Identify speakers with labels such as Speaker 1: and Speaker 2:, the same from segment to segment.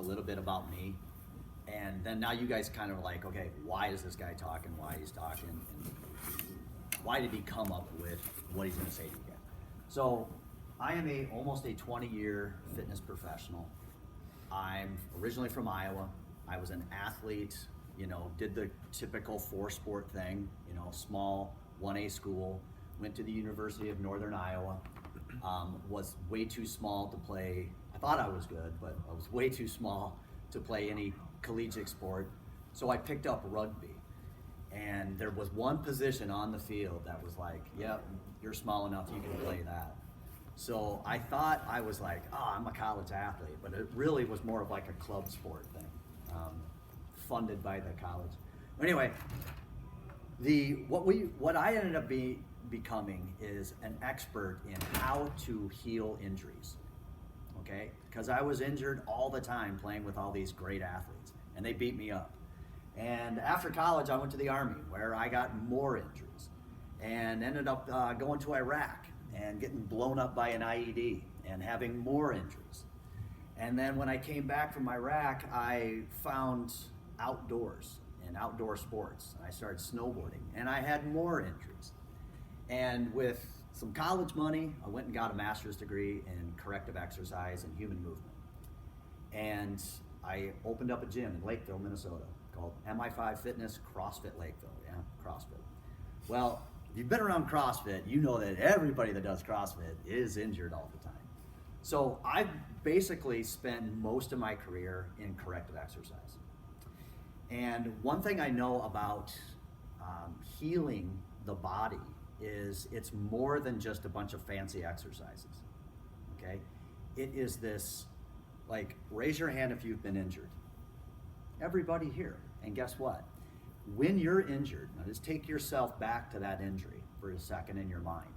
Speaker 1: a little bit about me, and then now you guys kind of are like, okay, why is this guy talking? Why he's talking? And why did he come up with what he's going to say to you guys? So I am almost a 20-year fitness professional. I'm originally from Iowa. I was an athlete, did the typical four-sport thing, small 1A school, went to the University of Northern Iowa, was way too small to play. I thought I was good, but I was way too small to play any collegiate sport. So I picked up rugby. And there was one position on the field that was like, yep, you're small enough, you can play that. So I thought I was like, oh, I'm a college athlete, but it really was more of like a club sport thing, funded by the college. Anyway, what I ended up becoming is an expert in how to heal injuries, okay? Because I was injured all the time playing with all these great athletes, and they beat me up. And after college, I went to the Army, where I got more injuries and ended up going to Iraq and getting blown up by an IED and having more injuries. And then when I came back from Iraq, I found outdoors and outdoor sports. I started snowboarding, and I had more injuries. And with some college money, I went and got a master's degree in corrective exercise and human movement. And I opened up a gym in Lakeville, Minnesota, called MI5 Fitness CrossFit Lakeville. Yeah, CrossFit. Well, if you've been around CrossFit, you know that everybody that does CrossFit is injured all the time. So I've basically spent most of my career in corrective exercise. And one thing I know about healing the body is it's more than just a bunch of fancy exercises, okay? It is this, like, raise your hand if you've been injured. Everybody here. And guess what? When you're injured, now just take yourself back to that injury for a second in your mind.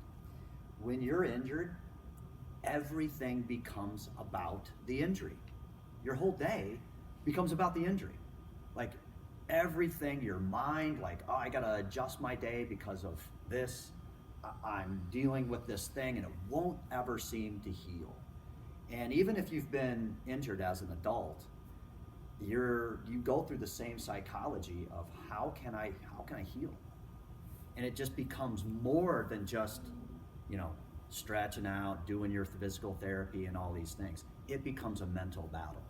Speaker 1: When you're injured, everything becomes about the injury. Your whole day becomes about the injury. Like everything, your mind, like, oh, I gotta adjust my day because of this. I'm dealing with this thing and it won't ever seem to heal. And even if you've been injured as an adult, you go through the same psychology of how can I heal? And it just becomes more than just, stretching out, doing your physical therapy and all these things. It becomes a mental battle.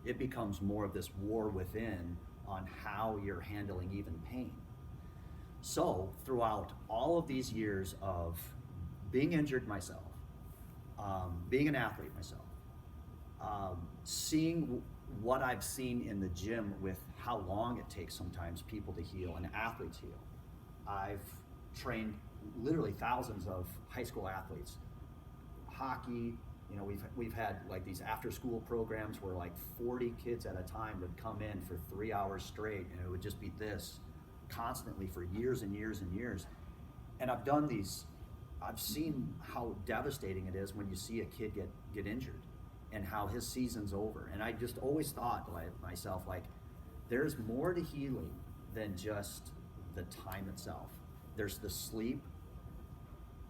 Speaker 1: It becomes more of this war within on how you're handling even pain. So throughout all of these years of being injured myself, being an athlete myself, seeing what I've seen in the gym with how long it takes sometimes people to heal and athletes heal. I've trained literally thousands of high school athletes. Hockey, we've had like these after school programs where like 40 kids at a time would come in for 3 hours straight, and it would just be this constantly for years and years and years. And I've seen how devastating it is when you see a kid get injured and how his season's over. And I just always thought to myself, like, there's more to healing than just the time itself. There's the sleep,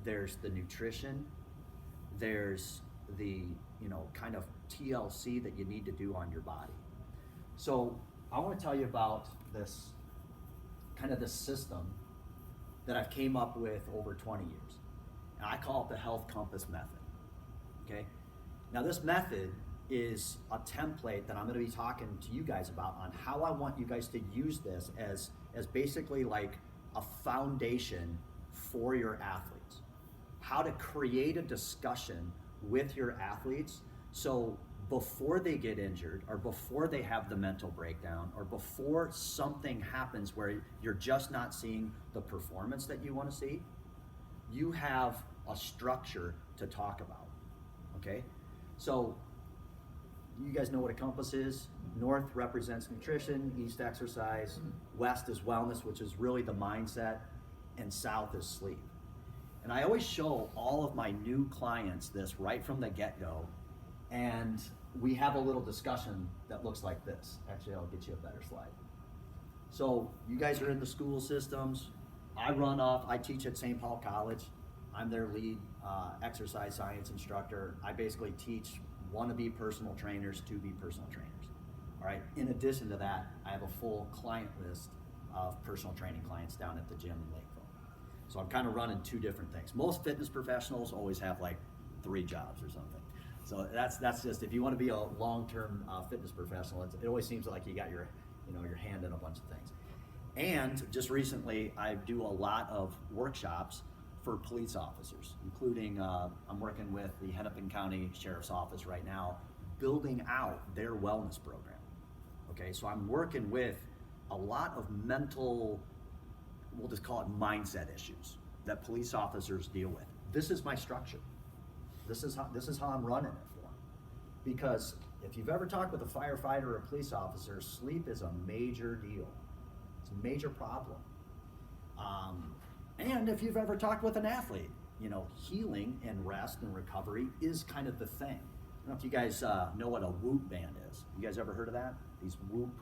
Speaker 1: there's the nutrition, there's the, kind of TLC that you need to do on your body. So I want to tell you about this system that I've came up with over 20 years. And I call it the Health Compass Method, okay? Now this method is a template that I'm going to be talking to you guys about on how I want you guys to use this as basically like a foundation for your athletes. How to create a discussion with your athletes so before they get injured or before they have the mental breakdown or before something happens where you're just not seeing the performance that you want to see, you have a structure to talk about, okay? So you guys know what a compass is. North represents nutrition, east exercise, west is wellness, which is really the mindset, and south is sleep. And I always show all of my new clients this right from the get-go, and we have a little discussion that looks like this. Actually, I'll get you a better slide. So you guys are in the school systems. I teach at St. Paul College. I'm their lead exercise science instructor. I basically teach wannabe personal trainers to be personal trainers. All right. In addition to that, I have a full client list of personal training clients down at the gym in Lakeville. So I'm kind of running two different things. Most fitness professionals always have like 3 jobs or something. So that's just, if you want to be a long-term fitness professional, it always seems like you got your hand in a bunch of things. And just recently, I do a lot of workshops for police officers, including I'm working with the Hennepin County Sheriff's Office right now, building out their wellness program. Okay, so I'm working with a lot of mental, we'll just call it mindset issues that police officers deal with. This is my structure. This is how I'm running it for them. Because if you've ever talked with a firefighter or a police officer, sleep is a major deal. It's a major problem. And if you've ever talked with an athlete, healing and rest and recovery is kind of the thing. I don't know if you guys know what a Whoop band is. You guys ever heard of that? These Whoop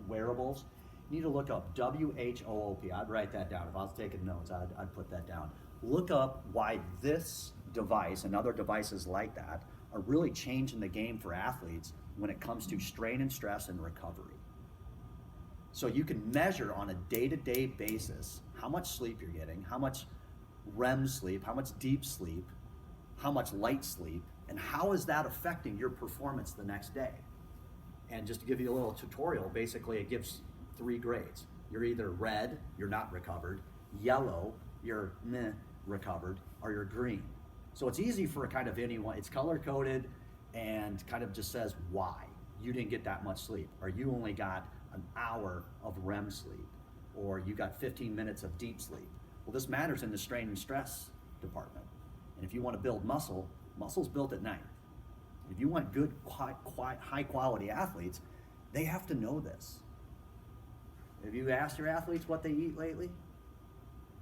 Speaker 1: wearables? You need to look up WHOOP. I'd write that down. If I was taking notes, I'd put that down. Look up why this device and other devices like that are really changing the game for athletes when it comes to strain and stress and recovery. So you can measure on a day-to-day basis how much sleep you're getting, how much REM sleep, how much deep sleep, how much light sleep, and how is that affecting your performance the next day. And just to give you a little tutorial, basically it gives 3 grades. You're either red, you're not recovered, yellow, you're meh, recovered, or you're green. So it's easy for kind of anyone. It's color-coded and kind of just says why you didn't get that much sleep, or you only got an hour of REM sleep, or you got 15 minutes of deep sleep. Well, this matters in the strain and stress department. And if you want to build muscle, muscle's built at night. If you want good, high-quality athletes, they have to know this. Have you asked your athletes what they eat lately?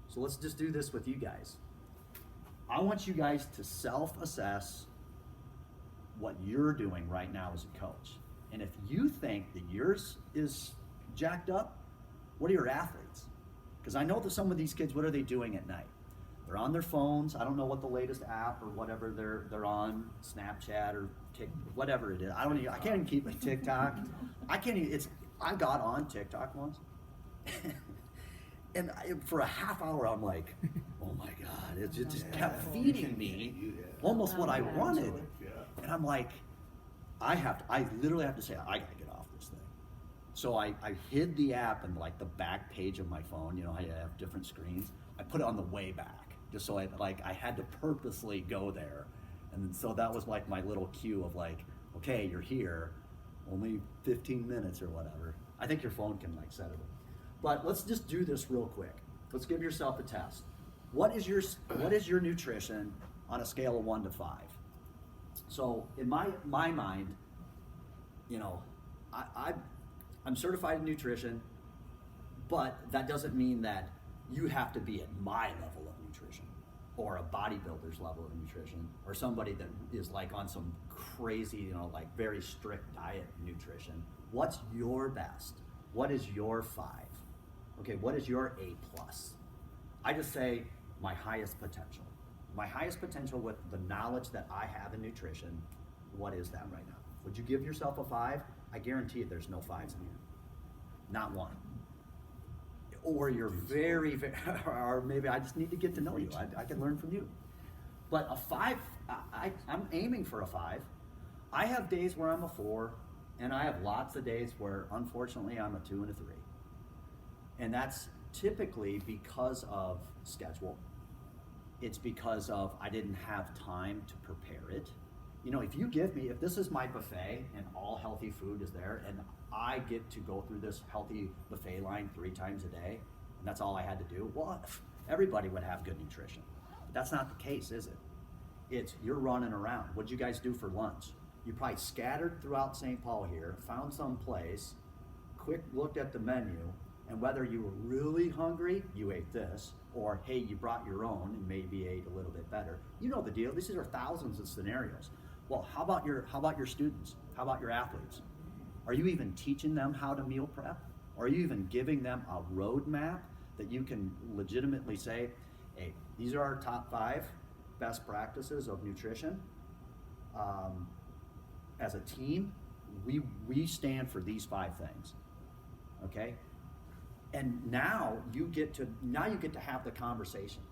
Speaker 1: So let's just do this with you guys. I want you guys to self-assess what you're doing right now as a coach. And if you think that yours is jacked up, what are your athletes? Because I know that some of these kids, what are they doing at night? They're on their phones. I don't know what the latest app or whatever they're on, Snapchat or whatever it is. I can't even keep my TikTok. I got on TikTok once. And for a half hour, I'm like, oh my God, it just kept feeding me almost what I wanted. And I'm like, I literally have to say, I gotta get off this thing. So I hid the app in like the back page of my phone. I have different screens. I put it on the way back, just so I had to purposely go there. And so that was like my little cue of like, okay, you're here, only 15 minutes or whatever. I think your phone can like set it. But let's just do this real quick. Let's give yourself a test. What is your nutrition on a scale of 1 to 5? So in my mind, I'm certified in nutrition, but that doesn't mean that you have to be at my level of nutrition or a bodybuilder's level of nutrition or somebody that is like on some crazy, like very strict diet nutrition. What's your best? What is your 5? Okay, what is your A+? I just say my highest potential. My highest potential with the knowledge that I have in nutrition, what is that right now? Would you give yourself a 5? I guarantee you there's no 5s in here. Not one. Or you're very, very, or maybe I just need to get to know you. I can learn from you. But a 5, I'm aiming for a 5. I have days where I'm a 4, and I have lots of days where, unfortunately, I'm a 2 and a 3. And that's typically because of schedule. It's because of I didn't have time to prepare it. If this is my buffet and all healthy food is there, and I get to go through this healthy buffet line 3 times a day, and that's all I had to do, well, everybody would have good nutrition. But that's not the case, is it? It's you're running around. What'd you guys do for lunch? You probably scattered throughout St. Paul here, found some place, quick looked at the menu, and whether you were really hungry, you ate this, or hey, you brought your own and maybe ate a little bit better. You know the deal. These are thousands of scenarios. Well, how about your students? How about your athletes? Are you even teaching them how to meal prep? Or are you even giving them a roadmap that you can legitimately say, hey, these are our top 5 best practices of nutrition. as a team, we stand for these 5 things, okay? And now you get to have the conversation.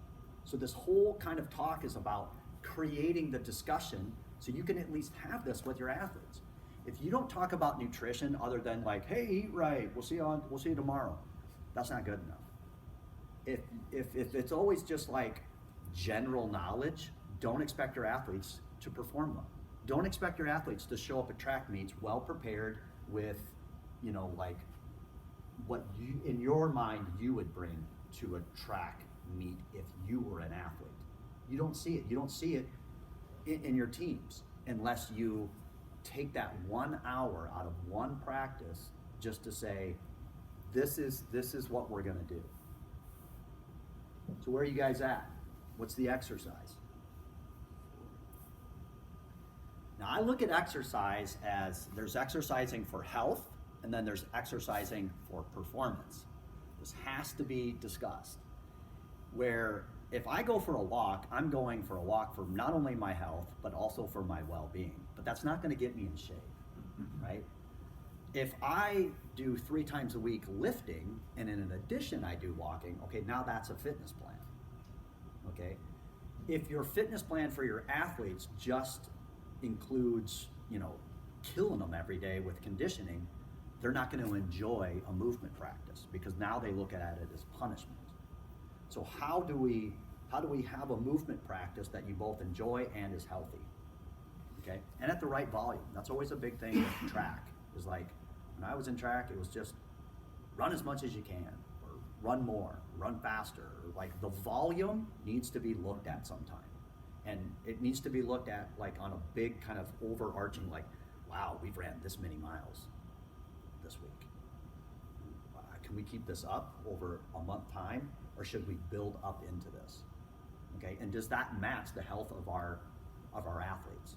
Speaker 1: So this whole kind of talk is about creating the discussion so you can at least have this with your athletes. If you don't talk about nutrition other than like, hey, eat right, we'll see you tomorrow, that's not good enough. If it's always just like general knowledge, don't expect your athletes to perform well. Don't expect your athletes to show up at track meets well prepared with, like what you, in your mind, you would bring to a track meet if you were an athlete. You don't see it. You don't see it in your teams unless you take that 1 hour out of one practice just to say, this is what we're gonna do. So where are you guys at? What's the exercise? Now I look at exercise as there's exercising for health and then there's exercising for performance. This has to be discussed. Where if I go for a walk, I'm going for a walk for not only my health, but also for my well-being. But that's not gonna get me in shape, right? If I do 3 times a week lifting, and in addition I do walking, okay, now that's a fitness plan, okay? If your fitness plan for your athletes just includes, killing them every day with conditioning, they're not gonna enjoy a movement practice because now they look at it as punishment. So how do we have a movement practice that you both enjoy and is healthy, okay? And at the right volume. That's always a big thing with track. Is like, when I was in track, it was just run as much as you can, or run more, run faster. Or like the volume needs to be looked at sometime. And it needs to be looked at like on a big kind of overarching, like, wow, we've ran this many miles this week. Can we keep this up over a month time? Or should we build up into this? Okay, and does that match the health of our athletes?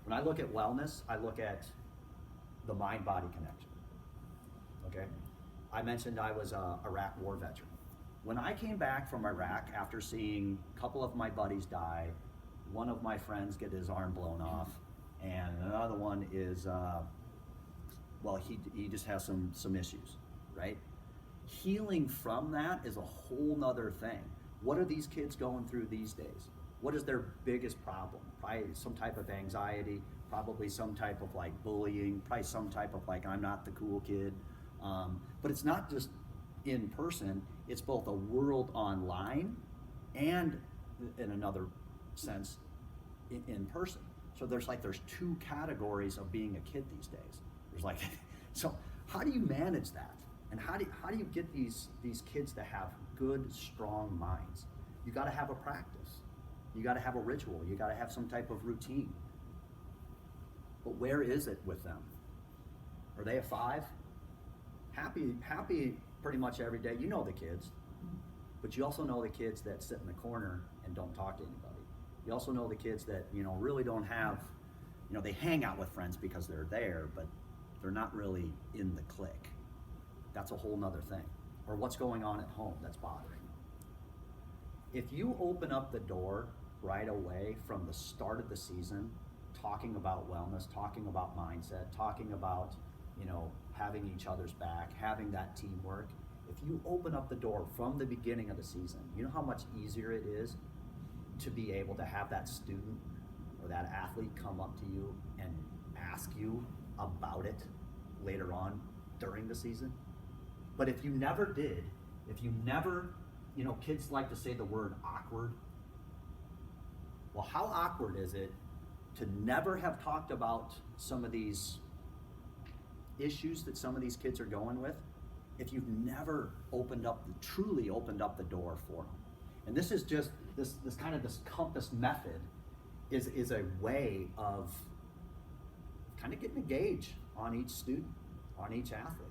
Speaker 1: When I look at wellness, I look at the mind-body connection. Okay, I mentioned I was a Iraq war veteran. When I came back from Iraq after seeing a couple of my buddies die, one of my friends get his arm blown off, and another one is, he just has some issues, right? Healing from that is a whole nother thing. What are these kids going through these days? What is their biggest problem? Probably some type of anxiety, probably some type of like bullying, probably some type of like, I'm not the cool kid. But it's not just in person, it's both a world online and in another sense in person. So there's 2 categories of being a kid these days. There's like, so how do you manage that? And how do you get these kids to have good, strong minds? You got to have a practice. You got to have a ritual. You got to have some type of routine. But where is it with them? Are they a 5? Happy pretty much every day. You know the kids, but you also know the kids that sit in the corner and don't talk to anybody. You also know the kids that really don't have, they hang out with friends because they're there, but they're not really in the clique. That's a whole nother thing. Or what's going on at home that's bothering you. If you open up the door right away from the start of the season, talking about wellness, talking about mindset, talking about, having each other's back, having that teamwork, if you open up the door from the beginning of the season, you know how much easier it is to be able to have that student or that athlete come up to you and ask you about it later on during the season? But if you never did, kids like to say the word awkward. Well, how awkward is it to never have talked about some of these issues that some of these kids are going with if you've never truly opened up the door for them? And this is just, this compass method is a way of kind of getting a gauge on each student, on each athlete.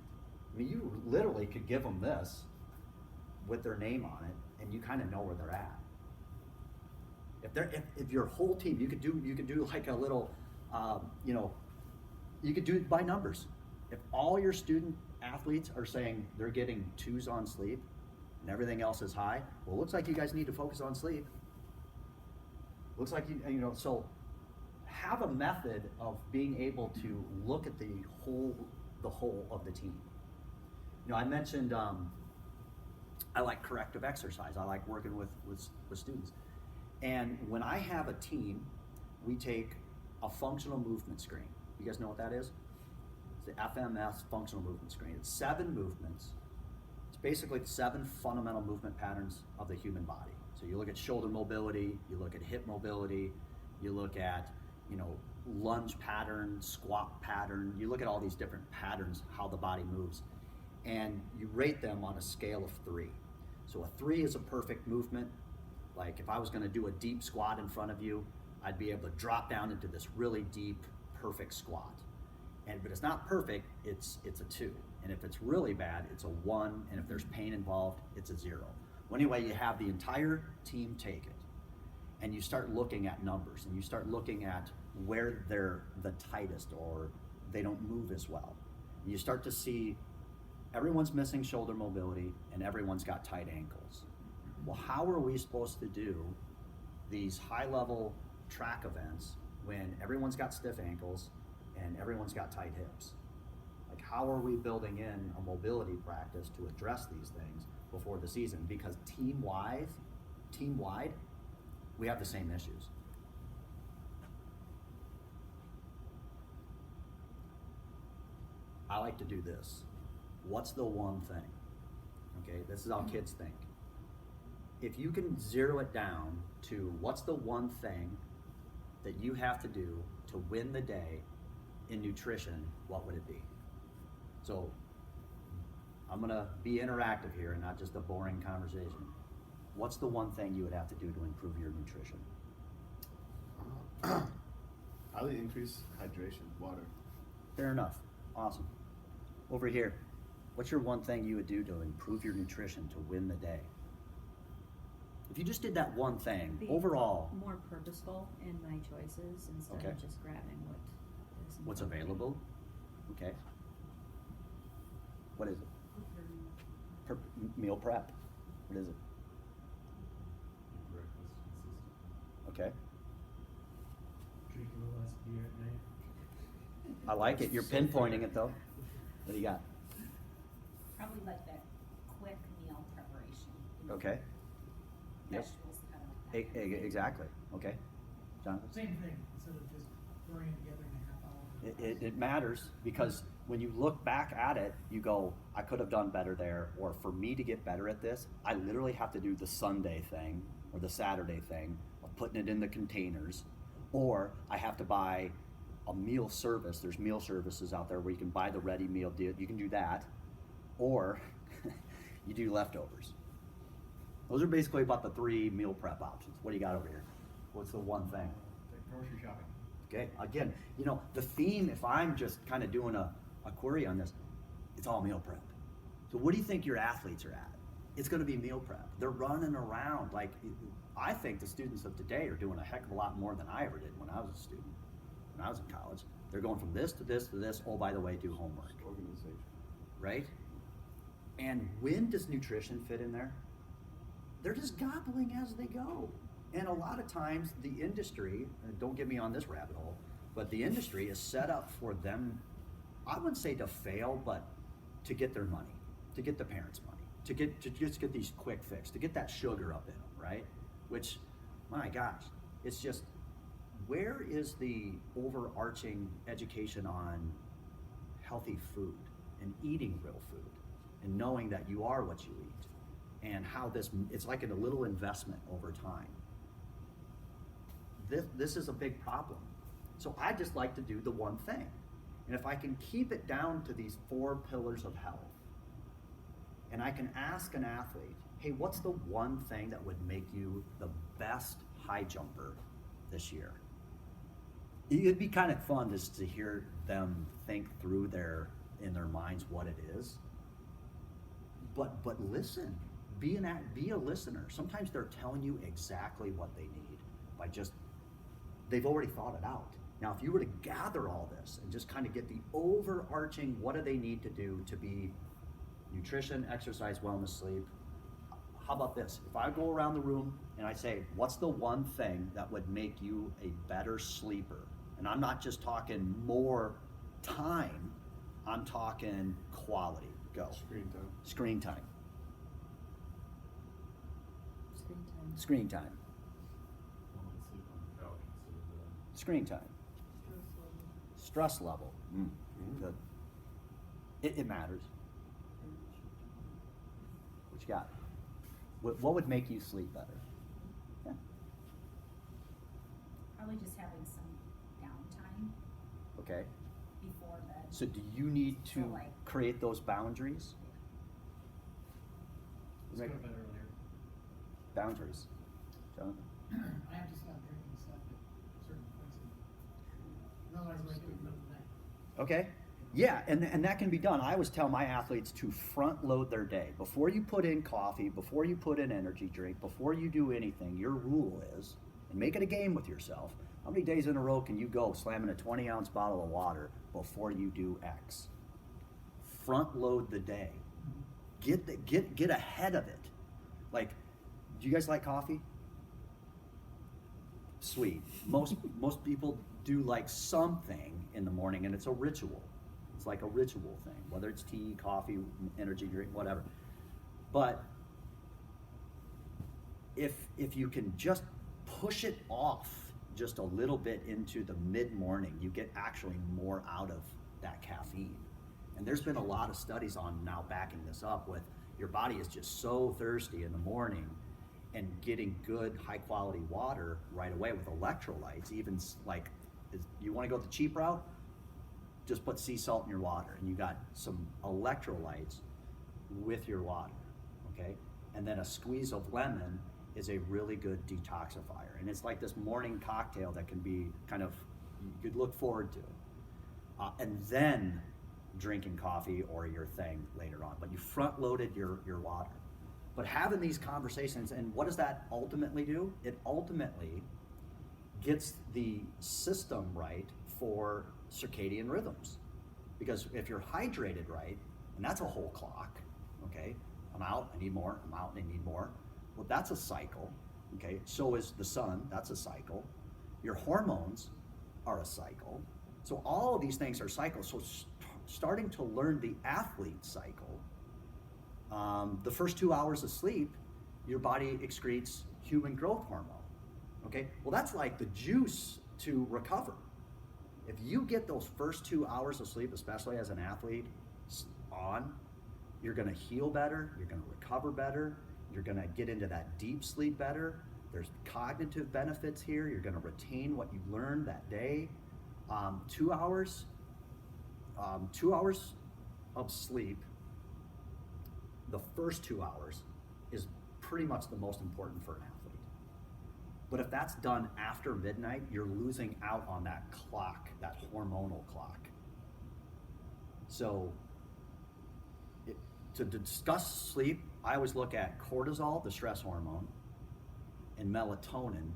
Speaker 1: I mean, you literally could give them this with their name on it, and you kind of know where they're at. If your whole team, you could do like a little, you could do it by numbers. If all your student athletes are saying they're getting 2s on sleep, and everything else is high, well, it looks like you guys need to focus on sleep. Looks like so have a method of being able to look at the whole of the team. You know, I mentioned I like corrective exercise. I like working with students. And when I have a team, we take a functional movement screen. You guys know what that is? It's the FMS functional movement screen. It's 7 movements. It's basically the 7 fundamental movement patterns of the human body. So you look at shoulder mobility, you look at hip mobility, you look at, you know, lunge pattern, squat pattern, you look at all these different patterns, how the body moves, and you rate them on a scale of 3. So a 3 is a perfect movement. Like if I was gonna do a deep squat in front of you, I'd be able to drop down into this really deep, perfect squat. And if it's not perfect, it's a 2. And if it's really bad, it's a 1. And if there's pain involved, it's a 0. Well, anyway, you have the entire team take it, and you start looking at numbers, and you start looking at where they're the tightest or they don't move as well. And you start to see everyone's missing shoulder mobility and everyone's got tight ankles. Well, how are we supposed to do these high-level track events when everyone's got stiff ankles and everyone's got tight hips? Like, how are we building in a mobility practice to address these things before the season? Because team-wide, we have the same issues. I like to do this. What's the one thing? Okay, this is how kids think. If you can zero it down to what's the one thing that you have to do to win the day in nutrition, what would it be? So I'm gonna be interactive here and not just a boring conversation. What's the one thing you would have to do to improve your nutrition?
Speaker 2: I would increase hydration, water.
Speaker 1: Fair enough. Awesome. Over here, what's your one thing you would do to improve your nutrition to win the day? If you just did that one thing,
Speaker 3: Be
Speaker 1: overall,
Speaker 3: more purposeful in my choices instead
Speaker 1: Okay.
Speaker 3: of just grabbing what is in
Speaker 1: what's
Speaker 3: front of me.
Speaker 1: available? Okay. What is it? Meal prep? What is it?
Speaker 4: Breakfast consistent.
Speaker 1: Okay.
Speaker 4: Drink a little less beer at night.
Speaker 1: I like it. You're
Speaker 4: So
Speaker 1: pinpointing
Speaker 4: fair.
Speaker 1: it though. What do you got?
Speaker 5: Probably like that quick meal preparation. you know,
Speaker 1: Okay. Yep.
Speaker 5: Vegetables cut up. that kind of thing.
Speaker 1: Exactly. Okay. Jonathan?
Speaker 6: Same thing, instead of just throwing it together in a half hour.
Speaker 1: It matters because when you look back at it, you go, I could have done better there, or for me to get better at this, I literally have to do the Sunday thing or the Saturday thing of putting it in the containers, or I have to buy a meal service. There's meal services out there where you can buy the ready meal deal. You can do that, or you do leftovers. Those are basically about the 3 meal prep options. What do you got over here? What's the one thing?
Speaker 4: Like grocery shopping.
Speaker 1: Okay, again, you know, the theme, if I'm just kind of doing a query on this, it's all meal prep. So what do you think your athletes are at? It's gonna be meal prep. They're running around. Like, I think the students of today are doing a heck of a lot more than I ever did when I was a student, when I was in college. They're going from this to this to this, oh, by the way, do homework,
Speaker 2: Organization.
Speaker 1: right? And when does nutrition fit in there? They're just gobbling as they go. And a lot of times the industry, and don't get me on this rabbit hole, but the industry is set up for them, I wouldn't say to fail, but to get their money, to get the parents' money, to just get these quick fix, to get that sugar up in them, right? Which, my gosh, it's just, where is the overarching education on healthy food and eating real food and knowing that you are what you eat and how it's like a little investment over time. This is a big problem. So I just like to do the one thing. And if I can keep it down to these 4 pillars of health, and I can ask an athlete, hey, what's the one thing that would make you the best high jumper this year? It'd be kind of fun just to hear them think through in their minds what it is. But listen, be a listener. Sometimes they're telling you exactly what they need by just, they've already thought it out. Now, if you were to gather all this and just kind of get the overarching, what do they need to do to be nutrition, exercise, wellness, sleep? How about this? If I go around the room and I say, what's the one thing that would make you a better sleeper And I'm not just talking more time, I'm talking quality. Go.
Speaker 2: Screen time.
Speaker 1: Screen time.
Speaker 3: Screen time.
Speaker 1: Screen time.
Speaker 7: Sleep on the couch instead of bed.
Speaker 1: Screen time. Stress level. Good. It matters. What you got? What would make you sleep better? Yeah.
Speaker 5: Probably just having some downtime
Speaker 1: Okay.
Speaker 5: before bed.
Speaker 1: So do you need to
Speaker 5: So, like-
Speaker 1: create those boundaries?
Speaker 4: Let's go
Speaker 1: Right.
Speaker 4: to bed earlier.
Speaker 1: Boundaries. Jonathan?
Speaker 6: I have to stop drinking stuff at certain points. Otherwise, I wake up in the middle of the night.
Speaker 1: Okay. Yeah, and that can be done. I always tell my athletes to front load their day. Before you put in coffee, before you put in energy drink, before you do anything, your rule is, and make it a game with yourself, how many days in a row can you go slamming a 20-ounce bottle of water before you do X? Front load the day. Get ahead of it. Like, do you guys like coffee? Sweet. Most people do like something in the morning, and it's a ritual. It's like a ritual thing, whether it's tea, coffee, energy drink, whatever. But if you can just push it off just a little bit into the mid-morning, you get actually more out of that caffeine. And there's been a lot of studies on now backing this up with your body is just so thirsty in the morning, and getting good high quality water right away with electrolytes, even like, you want to go the cheap route, just put sea salt in your water and you got some electrolytes with your water, okay? And then a squeeze of lemon is a really good detoxifier. And it's like this morning cocktail that can be kind of, you could look forward to. And then drinking coffee or your thing later on. But you front loaded your water. But having these conversations, and what does that ultimately do? It ultimately gets the system right for circadian rhythms. Because if you're hydrated right, and that's a whole clock, okay? I'm out, I need more, I'm out, and I need more. Well, that's a cycle, okay? So is the sun, that's a cycle. Your hormones are a cycle. So all of these things are cycles. So starting to learn the athlete cycle, the first 2 hours of sleep, your body excretes human growth hormone, okay? Well, that's like the juice to recover. If you get those first 2 hours of sleep, especially as an athlete, on, you're gonna heal better, you're gonna recover better, you're gonna get into that deep sleep better. There's cognitive benefits here. You're gonna retain what you learned that day. 2 hours, 2 hours of sleep, the first 2 hours is pretty much the most important for an athlete. But if that's done after midnight, you're losing out on that clock, that hormonal clock. So to discuss sleep, I always look at cortisol, the stress hormone, and melatonin,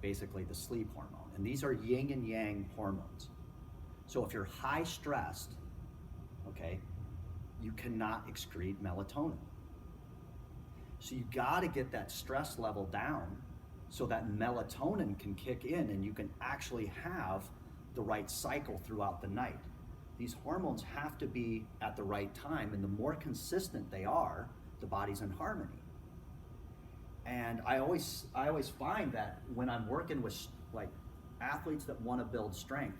Speaker 1: basically the sleep hormone. And these are yin and yang hormones. So if you're high stressed, okay, you cannot excrete melatonin. So you gotta get that stress level down so that melatonin can kick in and you can actually have the right cycle throughout the night. These hormones have to be at the right time, and the more consistent they are, the body's in harmony. And I always find that when I'm working with like athletes that want to build strength,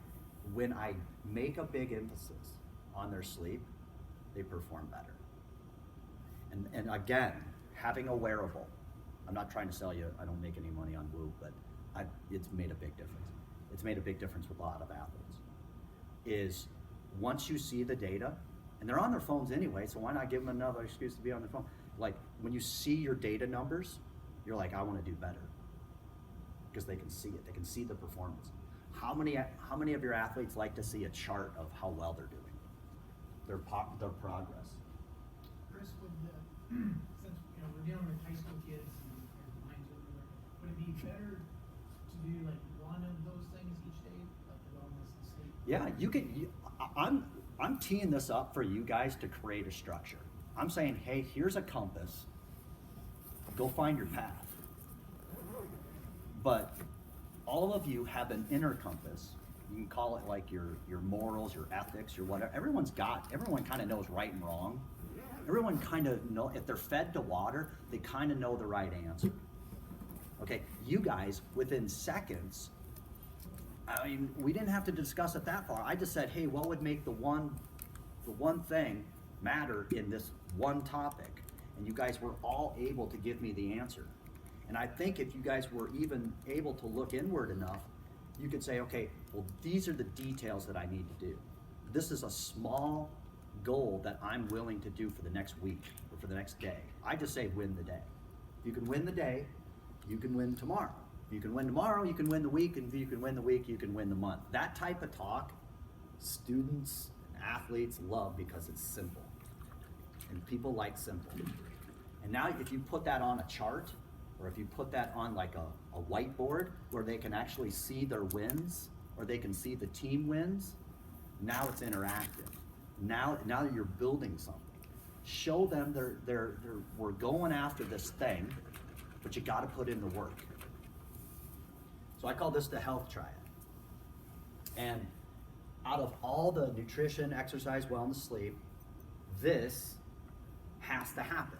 Speaker 1: when I make a big emphasis on their sleep, they perform better. And again, having a wearable, I'm not trying to sell you, I don't make any money on Whoop, but it's made a big difference. It's made a big difference with a lot of athletes. Is once you see the data, and they're on their phones anyway, so why not give them another excuse to be on their phone? Like when you see your data numbers, you're like, I want to do better. Because they can see it, they can see the performance. How many of your athletes like to see a chart of how well they're doing? Their progress.
Speaker 6: Chris, since we're dealing with high school kids and minds over, would it be better to do like one of those things each day, like the wellness and sleep?
Speaker 1: Yeah, I'm teeing this up for you guys to create a structure. I'm saying, hey, here's a compass. Go find your path. But all of you have an inner compass You can call it like your morals, your ethics, your whatever. Everyone kind of knows right and wrong. Everyone kind of know, if they're fed to water, they kind of know the right answer. Okay, you guys, within seconds, I mean, we didn't have to discuss it that far. I just said, hey, what would make the one thing matter in this one topic? And you guys were all able to give me the answer. And I think if you guys were even able to look inward enough, you could say, okay, well, these are the details that I need to do. This is a small goal that I'm willing to do for the next week or for the next day. I just say win the day. If you can win the day, you can win tomorrow. If you can win tomorrow, you can win the week, and if you can win the week, you can win the month. That type of talk, students and athletes love because it's simple. And people like simple. And now if you put that on a chart, or if you put that on like a whiteboard where they can actually see their wins, or they can see the team wins, now it's interactive. Now you're building something. Show them we're going after this thing, but you gotta put in the work. So I call this the health triad. And out of all the nutrition, exercise, wellness, sleep, this has to happen.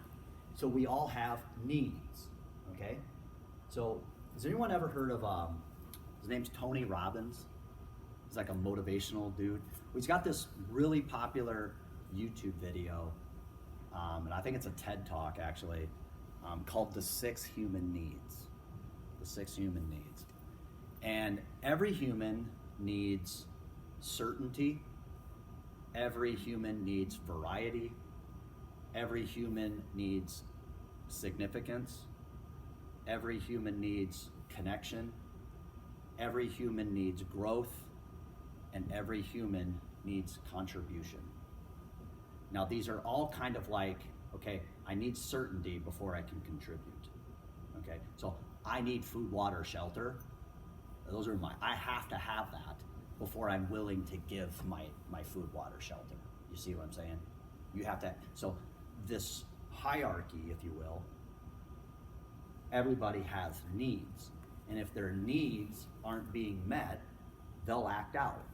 Speaker 1: So we all have needs, okay? So has anyone ever heard of, his name's Tony Robbins? He's like a motivational dude. He's got this really popular YouTube video, and I think it's a TED Talk actually, called The 6 Human Needs. The 6 Human Needs. And every human needs certainty. Every human needs variety. Every human needs significance. Every human needs connection. Every human needs growth. And every human needs contribution. Now these are all kind of like, okay, I need certainty before I can contribute. Okay, so I need food, water, shelter. Those are I have to have that before I'm willing to give my food, water, shelter. You see what I'm saying? You have to, so this hierarchy, if you will, everybody has needs. And if their needs aren't being met, they'll act out.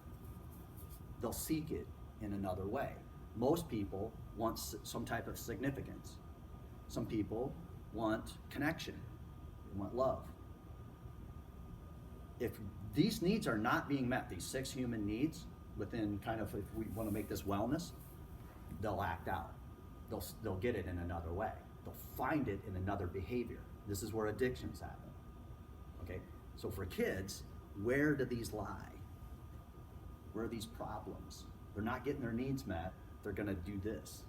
Speaker 1: They'll seek it in another way. Most people want some type of significance. Some people want connection, they want love. If these needs are not being met, these 6 human needs, within kind of, if we want to make this wellness, they'll act out. They'll get it in another way. They'll find it in another behavior. This is where addictions happen. Okay, so for kids, where do these lie? Where are these problems? They're not getting their needs met, they're gonna do this.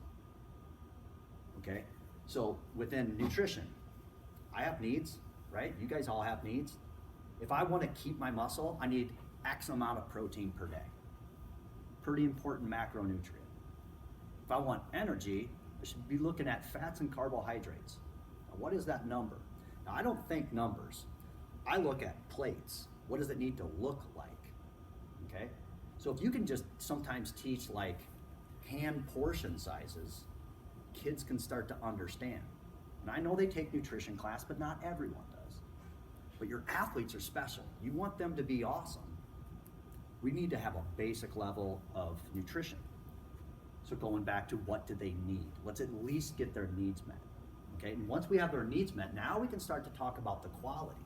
Speaker 1: Okay, so within nutrition, I have needs, right? You guys all have needs. If I wanna keep my muscle, I need X amount of protein per day. Pretty important macronutrient. If I want energy, I should be looking at fats and carbohydrates. Now, what is that number? Now, I don't think numbers. I look at plates. What does it need to look like? Okay? So if you can just sometimes teach like hand portion sizes, kids can start to understand. And I know they take nutrition class, but not everyone does. But your athletes are special. You want them to be awesome. We need to have a basic level of nutrition. So going back to what do they need? Let's at least get their needs met. Okay, and once we have their needs met, now we can start to talk about the quality.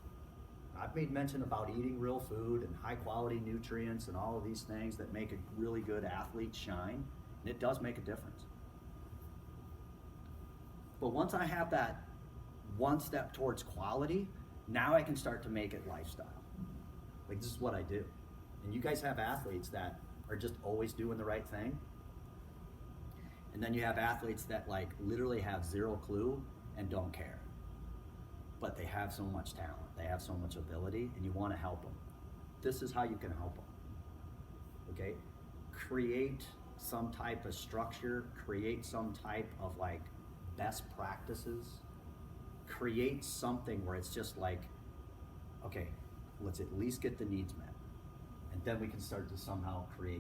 Speaker 1: I've made mention about eating real food and high quality nutrients and all of these things that make a really good athlete shine, and it does make a difference. But once I have that one step towards quality, now I can start to make it lifestyle. Like this is what I do. And you guys have athletes that are just always doing the right thing. And then you have athletes that like literally have zero clue and don't care. But they have so much talent, they have so much ability, and you want to help them. This is how you can help them. Okay? Create some type of structure, create some type of like best practices, create something where it's just like, okay, let's at least get the needs met. And then we can start to somehow create